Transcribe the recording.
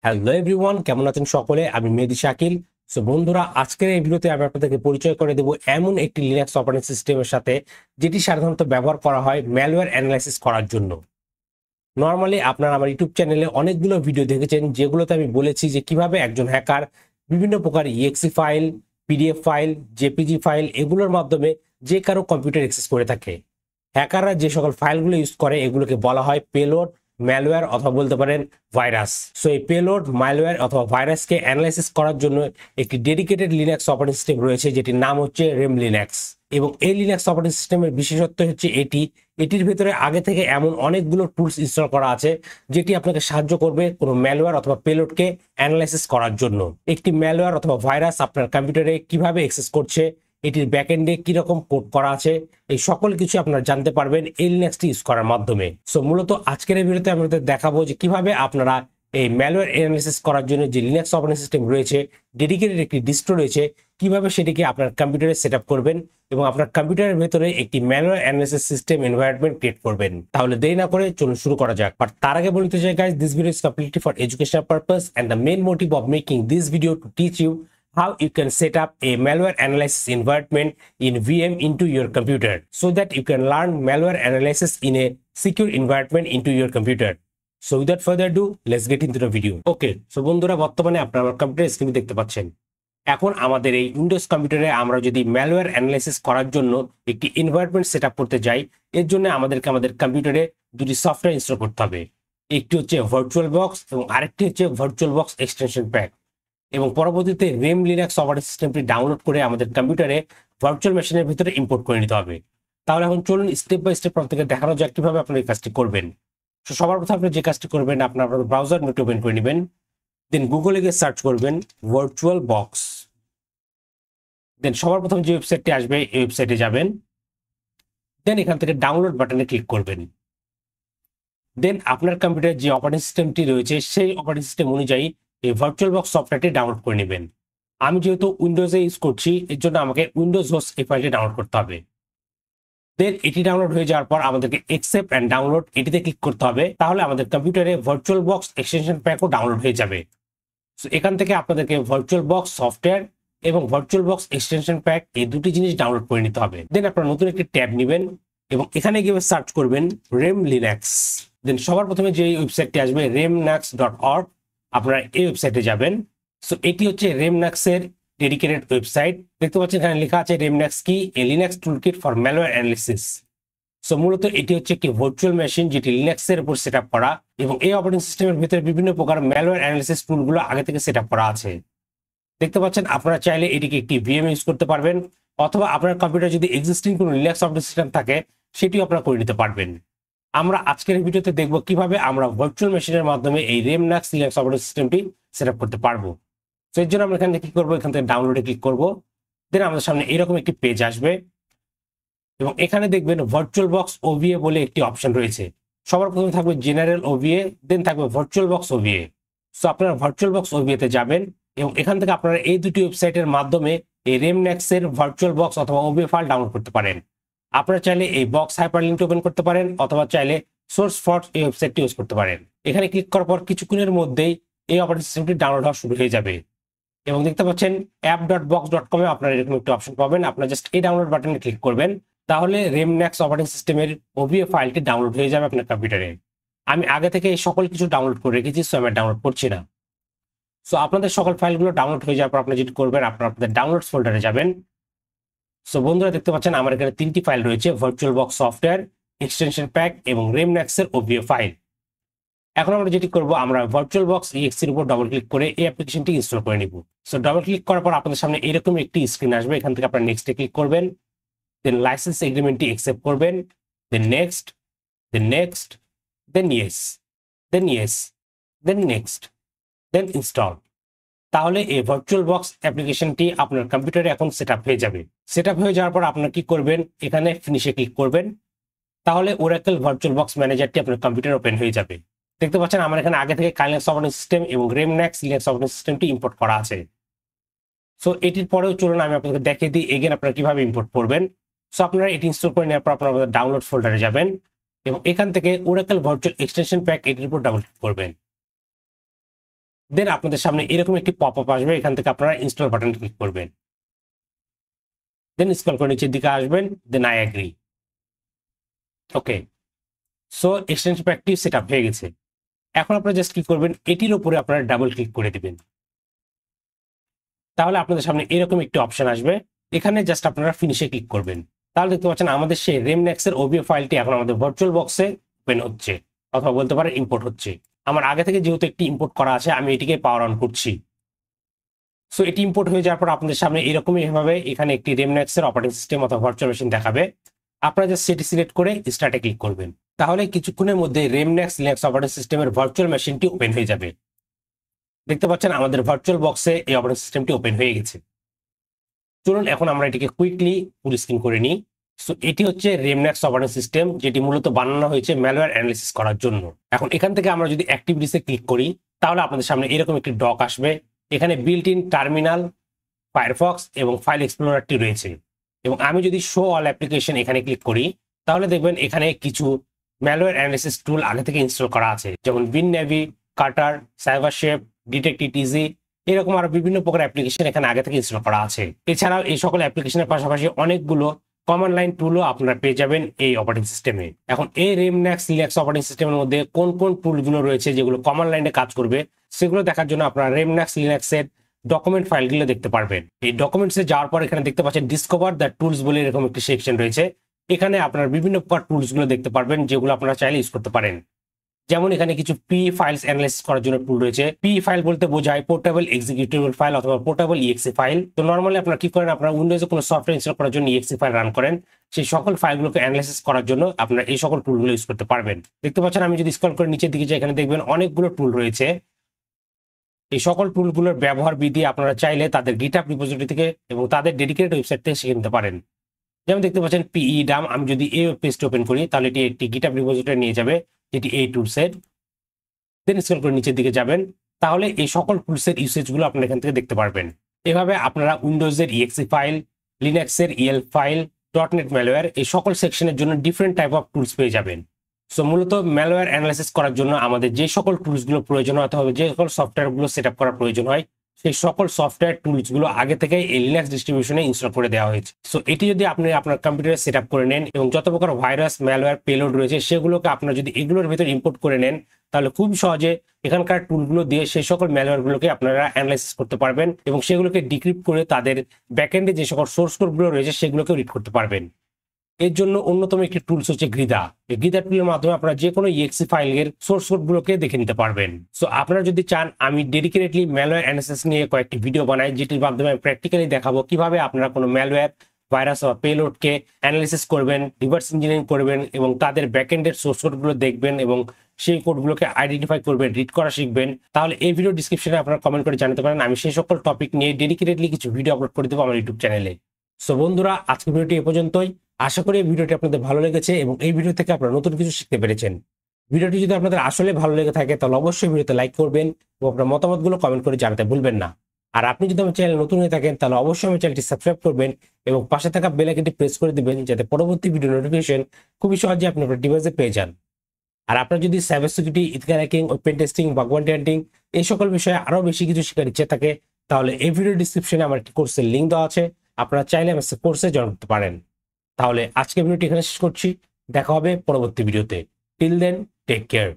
Hello everyone, কেমন আছেন সকলে? আমি মেহেদী শাকিল। সো বন্ধুরা, আজকের এই ভিডিওতে আমি আপনাদেরকে পরিচয় করে দেব এমন একটি লিনাক্স অপারেটিং সিস্টেমের সাথে যেটি সাধারণত ব্যবহার করা হয় ম্যালওয়্যার অ্যানালাইসিস করার জন্য। নরমালি আপনারা আমার ইউটিউব চ্যানেলে অনেকগুলো ভিডিও দেখেছেন যেগুলোতে আমি বলেছি যে কিভাবে একজন হ্যাকার বিভিন্ন প্রকার exe file, PDF file, JPG file এগুলোর মাধ্যমে যে কারো কম্পিউটার অ্যাক্সেস করে থাকে। হ্যাকাররা যে সকল ফাইলগুলো ইউজ করে এগুলোকে বলা হয় পেলোড, ম্যালওয়্যার অথবা বলতে পারেন ভাইরাস। সো এই পেলোড, ম্যালওয়্যার অথবা ভাইরাসকে অ্যানালাইসিস করার জন্য একটি ডেডিকেটেড লিনাক্স অপারেটিং সিস্টেম রয়েছে যেটির নাম হচ্ছে রেম লিনাক্স। এবং এই লিনাক্স অপারেটিং সিস্টেমের বিশেষত্ব হচ্ছে এটির ভেতরে আগে থেকে এমন অনেকগুলো টুলস ইনস্টল করা আছে যেটি আপনাকে সাহায্য করবে কোনো ম্যালওয়্যার অথবা পেলোডকে অ্যানালাইসিস করার জন্য। একটি ম্যালওয়্যার অথবা ভাইরাস আপনার কম্পিউটারে কিভাবে অ্যাক্সেস করছে, এটির ব্যাকএন্ডে কিরকম কোড করা আছে, এই সকল কিছু আপনারা জানতে পারবেন এই লিনাক্সটি ইউজ করার মাধ্যমে। সো মূলত আজকের এই ভিডিওতে আমাদের দেখাবো যে কিভাবে আপনারা এই ম্যালওয়্যার অ্যানালাইসিস করার জন্য যে লিনাক্স অপারেটিং সিস্টেম রয়েছে, ডেডিকেটেড একটি ডিস্ট্রো রয়েছে, কিভাবে সেটিকে আপনার কম্পিউটারে সেট আপ করবেন এবং আপনার কম্পিউটারের ভেতরে একটি malware analysis system environment create করবেন। তাহলে দেরি না করে চলুন শুরু করা যাক। বাট তার আগে বলতে চাই guys, this video is completely for educational purpose and the main motive of making this video to teach you how you can set up a malware analysis environment in VM into your computer so that you can learn malware analysis in a secure environment into your computer. So without further ado, let's get into the video. Okay, so বন্ধুরা, বর্তমানে আপনারা আমার computer স্ক্রিনে দেখতে পাচ্ছেন। এখন আমাদের এই উইন্ডোজ কম্পিউটারে আমরা যদি ম্যালওয়্যার অ্যানালাইসিস করার জন্য একটি এনভায়রনমেন্ট সেট আপ করতে যাই, এর জন্য আমাদেরকে আমাদের কম্পিউটারে দুটি সফটওয়্যার ইনস্টল করতে হবে। একটি হচ্ছে ভার্চুয়াল বক্স এবং আরেকটি হচ্ছে ভার্চুয়াল বক্স এক্সটেনশন প্যাক। এবং পরবর্তীতে রেম লিনাক্স অপারেটিং সিস্টেমটি ডাউনলোড করে আমাদের কম্পিউটারে ভার্চুয়াল মেশিনের ভিতরে ইম্পোর্ট করে নিতে হবে। তাহলে এখন চলুন স্টেপ বাই স্টেপ আপনাকে দেখানো যাক কিভাবে আপনারা এই কাজটি করবেন। তো সবার প্রথমে আপনি যে কাজটি করবেন, আপনার ব্রাউজার নেট ওপেন করে নেবেন, দেন গুগলে গিয়ে সার্চ করবেন ভার্চুয়াল বক্স। দেন সবার প্রথম যে ওয়েবসাইটটি আসবে এই ওয়েবসাইটে যাবেন, দেন এখান থেকে ডাউনলোড বাটনে ক্লিক করবেন। দেন আপনার কম্পিউটারে যে অপারেটিং সিস্টেমটি রয়েছে সেই অপারেটিং সিস্টেম অনুযায়ী এই ভার্চুয়াল বক্স সফটওয়্যারটি ডাউনলোড করে নেবেন। আমি যেহেতু উইন্ডোজে ইউজ করছি, এর জন্য আমাকে উইন্ডোজ হোস্ট এই ফাইলটি ডাউনলোড করতে হবে। দেন এটি ডাউনলোড হয়ে যাওয়ার পর আমাদেরকে অ্যাকসেপ্ট অ্যান্ড ডাউনলোড এটিতে ক্লিক করতে হবে। তাহলে আমাদের কম্পিউটারে ভার্চুয়াল বক্স এক্সটেনশন প্যাকও ডাউনলোড হয়ে যাবে। সো এখান থেকে আপনাদেরকে ভার্চুয়াল বক্স সফটওয়্যার এবং ভার্চুয়াল বক্স এক্সটেনশন প্যাক এই দুটি জিনিস ডাউনলোড করে নিতে হবে। দেন আপনারা নতুন একটি ট্যাব নেবেন এবং এখানে গিয়ে সার্চ করবেন রেম লিনাক্স। দেন সবার প্রথমে যে ওয়েবসাইটটি আসবে remnax.org, আপনারা এই ওয়েবসাইটে যাবেন। সো এটি হচ্ছে রেমনাক্সের ডেডিকেটেড ওয়েবসাইট। দেখতে পাচ্ছেন এখানে লেখা আছে রেমনাক্স কি, A Linux toolkit for malware analysis. So মূলত এটি হচ্ছে একটি ভার্চুয়াল মেশিন যেটি লিনাক্সের উপর সেট আপ করা, এবং এই অপারেটিং সিস্টেমের ভিতরে বিভিন্ন প্রকার ম্যালওয়্যার অ্যানালিসিস টুলগুলো আগে থেকে সেট আপ করা আছে। দেখতে পাচ্ছেন আপনারা চাইলে এটিকে একটি ভিএম ইউজ করতে পারবেন, অথবা আপনার কম্পিউটার যদি এক্সিস্টিং কোনো লিনাক্স অপারেটিং সিস্টেম থাকে সেটিও আপনারা করে নিতে পারবেন। আমরা আজকের ভিডিওতে দেখব কিভাবে আমরা ভার্চুয়াল মেশিনের মাধ্যমে এই রেমনাক্স লিনাক্স অপারেটিং সিস্টেমটি সেট আপ করতে পারবো। তো এর জন্য আমরা এখানে কি করবো, এখান থেকে ডাউনলোডে ক্লিক করব। দেন আমাদের সামনে এরকম একটি পেজ আসবে এবং এখানে দেখবেন ভার্চুয়াল বক্স ওভিএ বলে একটি অপশন রয়েছে। সবার প্রথমে থাকবে জেনারেল ওভিএ, দেন থাকবে ভার্চুয়াল বক্স ওভিএ। সো আপনারা ভার্চুয়াল বক্স ওভিএতে যাবেন এবং এখান থেকে আপনারা এই দুটি ওয়েবসাইটের মাধ্যমে এই রেমনাক্সের ভার্চুয়াল বক্স অথবা ওভিএ ফাইল ডাউনলোড করতে পারেন। আপনারা চাইলে এই বক্স হাইপারলিংকটি ওপেন করতে পারেন, অথবা চাইলে সোর্স ফর এই ওয়েবসাইটটি ইউজ করতে পারেন। এখানে ক্লিক করার পর কিছুক্ষণের মধ্যেই এই অপারেটিং সিস্টেমটি ডাউনলোড হওয়া শুরু হয়ে যাবে এবং দেখতে পাচ্ছেন app.box.com এ আপনারা এরকম একটি অপশন পাবেন। আপনারা জাস্ট এই ডাউনলোড বাটনে ক্লিক করবেন, তাহলে রেমনাক্স অপারেটিং সিস্টেমের ওভিএ ফাইলটি ডাউনলোড হয়ে যাবে আপনার কম্পিউটারে। আমি আগে থেকে এই সকল কিছু ডাউনলোড করে রেখেছি, সো আমি ডাউনলোড করছি না। সো আপনাদের সকল ফাইলগুলো ডাউনলোড হয়ে যাওয়ার পর আপনি যেটি করবেন, আপনারা আপনাদের ডাউনলোডস ফোল্ডারে যাবেন। সো বন্ধুরা, দেখতে পাচ্ছেন আমার এখানে তিনটি ফাইল রয়েছে, virtual box software, extension pack এবং রেমনাক্সের ওভিএ ফাইল। এখন আমরা যেটি করব, আমরা ভার্চুয়াল বক্স এর উপর ডবল ক্লিক করে এই অ্যাপ্লিকেশনটি ইনস্টল করে নিব। সো ডবল ক্লিক করার পর আপনাদের সামনে এরকম একটি স্ক্রিন আসবে। এখান থেকে আপনারা নেক্সটে ক্লিক করবেন, দেন লাইসেন্স এগ্রিমেন্টটি অ্যাকসেপ্ট করবেন, then next, then next, then yes, then yes, then next, then install. তাহলে এই ভার্চুয়াল বক্স অ্যাপ্লিকেশনটি আপনার কম্পিউটারে এখন সেট আপ হয়ে যাবে। সেট আপ হয়ে যাওয়ার পর আপনারা কি করবেন, এখানে ফিনিশে ক্লিক করবেন। তাহলে ওরাকেল ভার্চুয়াল বক্স ম্যানেজারটি আপনার কম্পিউটারে ওপেন হয়ে যাবে। দেখতে পাচ্ছেন আমার এখানে আগে থেকে কাইনেক্স অপারেটিং সিস্টেম এবং রেমনাক্স লিনাক্স অপারেটিং সিস্টেমটি ইম্পোর্ট করা আছে। সো এটির পরেও চলুন আমি আপনাদের দেখিয়ে দিই এগেন আপনারা কিভাবে ইম্পোর্ট করবেন। সো আপনারা এটি ইনস্টল করে নেওয়ার পর আপনারা আমাদের ডাউনলোড ফোল্ডারে যাবেন এবং এখান থেকে ওরাকেল ভার্চুয়াল এক্সটেনশন প্যাক এটির উপর ডাবল ক্লিক করবেন। দেন আপনাদের সামনে এরকম একটি পপ আপ আসবে, এখান থেকে আপনারা ইনস্টল বাটন ক্লিক করবেন, দেন স্ক্রল করে নিচের দিকে আসবেন, then I agree. Okay, so extension প্যাকটি সেট আপ হয়ে গেছে। এখন আপনারা জাস্ট কি করবেন, এটির উপরে আপনারা ডাবল ক্লিক করে দিবেন, তাহলে আপনাদের সামনে এরকম একটি অপশন আসবে, এখানে জাস্ট আপনারা ফিনিশে ক্লিক করবেন। তাহলে দেখতে পাচ্ছেন আমাদের সেই রেমনেক্স এর ওবিও ফাইলটি এখন আমাদের ভার্চুয়াল বক্সে ওপেন হচ্ছে, অথবা বলতে পারেন ইম্পোর্ট হচ্ছে। আমার আগে থেকে যেহেতু একটি ইম্পোর্ট করা আছে, আমি এটিকে পাওয়ার অন করছি। সো এটি ইম্পোর্ট হয়ে যাওয়ার পর আপনাদের সামনে এরকমই ভাবে এখানে একটি রেমনেক্স এর অপারেটিং সিস্টেম অথবা ভার্চুয়াল মেশিন দেখাবে। আপনারা জাস্ট সেটি সিলেক্ট করে স্টার্টে ক্লিক করবেন, তাহলে কিছুক্ষণের মধ্যে রেমনেক্স লিনাক্স অপারেটিং সিস্টেমের ভার্চুয়াল মেশিনটি ওপেন হয়ে যাবে। দেখতে পাচ্ছেন আমাদের ভার্চুয়াল বক্সে এই অপারেটিং সিস্টেমটি ওপেন হয়ে গেছে। চলুন এখন আমরা এটিকে কুইকলি ফুল স্ক্রিন করে নিই। সো এটি হচ্ছে রেমনেক্স অপারেটিং সিস্টেম, যেটি মূলত বানানো হয়েছে ম্যালওয়্যার অ্যানালিসিস করার জন্য। এখন এখান থেকে আমরা যদি অ্যাক্টিভিটিসে ক্লিক করি, তাহলে আপনাদের সামনে এরকম একটি ডক আসবে। এখানে বিল্ট ইন টার্মিনাল, ফায়ারফক্স এবং ফাইল এক্সপ্লোরারটি রয়েছে। এবং আমি যদি শো অল অ্যাপ্লিকেশন এখানে ক্লিক করি, তাহলে দেখবেন এখানে কিছু ম্যালওয়্যার অ্যানালিসিস টুল আগে থেকে ইনস্টল করা আছে, যেমন বিননেভি, কাটার, সাইবারশেপ, ডিটেক্ট ইজি, এরকম আরো বিভিন্ন প্রকার অ্যাপ্লিকেশন এখানে আগে থেকে ইনস্টল করা আছে। এছাড়াও এই সকল অ্যাপ্লিকেশনের পাশাপাশি অনেকগুলো কমান্ড লাইন টুলও আপনারা পেয়ে যাবেন এই অপারেটিং সিস্টেমে। এখন এই রেমনেক্স লিনাক্স অপারেটিং সিস্টেমের মধ্যে কোন কোন টুলগুলো রয়েছে যেগুলো কমান্ড লাইনে কাজ করবে, সেগুলো দেখার জন্য আপনারা রেমনেক্স লিনাক্সের ডকুমেন্ট ফাইলগুলো দেখতে পারবেন। এই ডকুমেন্টসে যাওয়ার পর এখানে দেখতে পাচ্ছেন ডিসকভার দ্য টুলস বলে এরকম একটি সেকশন রয়েছে। এখানে আপনারা বিভিন্ন প্রকার টুলসগুলো দেখতে পারবেন, যেগুলো আপনারা চাইলে ইউজ করতে পারেন। যেমন এখানে কিছু পি ফাইলস অ্যানালাইসিস করার জন্য টুল রয়েছে। পি ফাইল বলতে বোঝায় পোর্টেবল এক্সিকিউটেবল ফাইল অথবা পোর্টেবল ইএক্সি ফাইল। তো নর্মালি আপনারা কি করেন, আপনারা উইন্ডোজে কোনো সফটওয়্যার ইনস্টল করার জন্য ইএক্সি ফাইল রান করেন, সেই সকল ফাইলগুলোকে অ্যানালাইসিস করার জন্য আপনারা এই সকল টুলগুলো ইউজ করতে পারবেন। দেখতে পাচ্ছেন আমি যদি স্ক্রল করে নিচের দিকে যাই, এখানে দেখবেন অনেকগুলো টুল রয়েছে। এই সকল টুলগুলোর ব্যবহার বিধি আপনারা চাইলে তাদের গিটহাব রিপোজিটরি থেকে এবং তাদের ডেডিকেটেড ওয়েবসাইট থেকে শিখে নিতে পারেন। যেমন দেখতে পাচ্ছেন পিই ডাম, আমি যদি এই পেজটি ওপেন করি তাহলে এটি একটি গিটহাব রিপোজিটরি নিয়ে যাবে, যেটি এই টুলসের। দেন স্ক্রল করে নিচের দিকে যাবেন, তাহলে এই সকল টুলসের ইউসেজগুলো আপনারা এখান থেকে দেখতে পারবেন। এভাবে আপনারা উইন্ডোজের ইএক্সি ফাইল, লিনাক্সের ইএল ফাইল, ডটনেট ম্যালওয়্যার এই সকল সেকশনের জন্য ডিফারেন্ট টাইপ অফ টুলস পেয়ে যাবেন। সো মূলত ম্যালওয়্যার অ্যানালাইসিস করার জন্য আমাদের যে সকল টুলসগুলো প্রয়োজন হয় অথবা যে সকল সফটওয়্যারগুলো সেট আপ করার প্রয়োজন হয়, সেই সকল সফটওয়্যার টুলসগুলো আগে থেকে এই লিনাক্স ডিস্ট্রিবিউশনে ইনস্টল করে দেওয়া হয়েছে। সো এটি যদি আপনি আপনার কম্পিউটারে সেট আপ করে নেন এবং যত প্রকার ভাইরাস, ম্যালওয়্যার, পেলোড রয়েছে সেগুলোকে আপনারা যদি এগুলোর ভিতর ইম্পোর্ট করে নেন, তাহলে খুব সহজে এখানকার টুলগুলো দিয়ে সেই সকল ম্যালওয়্যারগুলোকে আপনারা অ্যানালাইসিস করতে পারবেন এবং সেগুলোকে ডিক্রিপ্ট করে তাদের ব্যাকএন্ডে যে সকল সোর্স কোডগুলো রয়েছে সেগুলোকে রিড করতে পারবেন। এর জন্য অন্যতম একটি টুলস হচ্ছে গ্রিদা। এই গ্রিদা টুলের মাধ্যমে আপনারা যে কোনো ইএক্সি ফাইলের সোর্স কোডগুলোকে দেখে নিতে পারবেন। সো আপনারা যদি চান আমি ডেডিকেটেডলি ম্যালওয়্যার অ্যানালাইসিস নিয়ে কয়েকটি ভিডিও বানাই, যেটির মাধ্যমে আমি প্র্যাকটিক্যালি দেখাবো কিভাবে আপনারা কোনো ম্যালওয়্যার, ভাইরাস বা পেলোডকে অ্যানালাইসিস করবেন, রিভার্স ইঞ্জিনিয়ারিং করবেন এবং তাদের ব্যাকএন্ডের সোর্স কোডগুলো দেখবেন এবং সেই কোডগুলোকে আইডেন্টিফাই করবেন, রিড করা শিখবেন, তাহলে এই ভিডিও ডিসক্রিপশনে আপনারা কমেন্ট করে জানাতে পারেন। আমি সেই সকল টপিক নিয়ে ডেডিকেটেডলি কিছু ভিডিও আপলোড করে দেবো আমার ইউটিউব চ্যানেলে। সো বন্ধুরা, আজকের ভিডিওটি এ পর্যন্তই। আশা করি এই ভিডিওটি আপনাদের ভালো লেগেছে এবং এই ভিডিও থেকে আপনারা নতুন কিছু শিখতে পেরেছেন। ভিডিওটি যদি আপনাদের আসলে ভালো লেগে থাকে তাহলে অবশ্যই ভিডিওতে লাইক করবেন এবং আপনার মতামতগুলো কমেন্ট করে জানাতে ভুলবেন না। আর আপনি যদি আমার চ্যানেল নতুন হয়ে থাকেন তাহলে অবশ্যই আমার চ্যানেলটি সাবস্ক্রাইব করবেন এবং পাশে থাকা বেল আইকনটি প্রেস করে দিবেন, যাতে পরবর্তী ভিডিও নোটিফিকেশন খুবই সহজে আপনি আপনার ডিভাইসে পেয়ে যান। আর আপনার যদি cyber security, ethical hacking, open testing, bug bounty hunting এই সকল বিষয়ে আরো বেশি কিছু শেখার ইচ্ছে থাকে, তাহলে এই ভিডিও ডিসক্রিপশনে আমার একটি কোর্সের লিঙ্ক দেওয়া আছে, আপনারা চাইলে আমার কোর্সে জয়েন করতে পারেন। তাহলে আজকে ভিডিওটি এখানে শেষ করছি, দেখা হবে পরবর্তী ভিডিওতে। Till then, take care.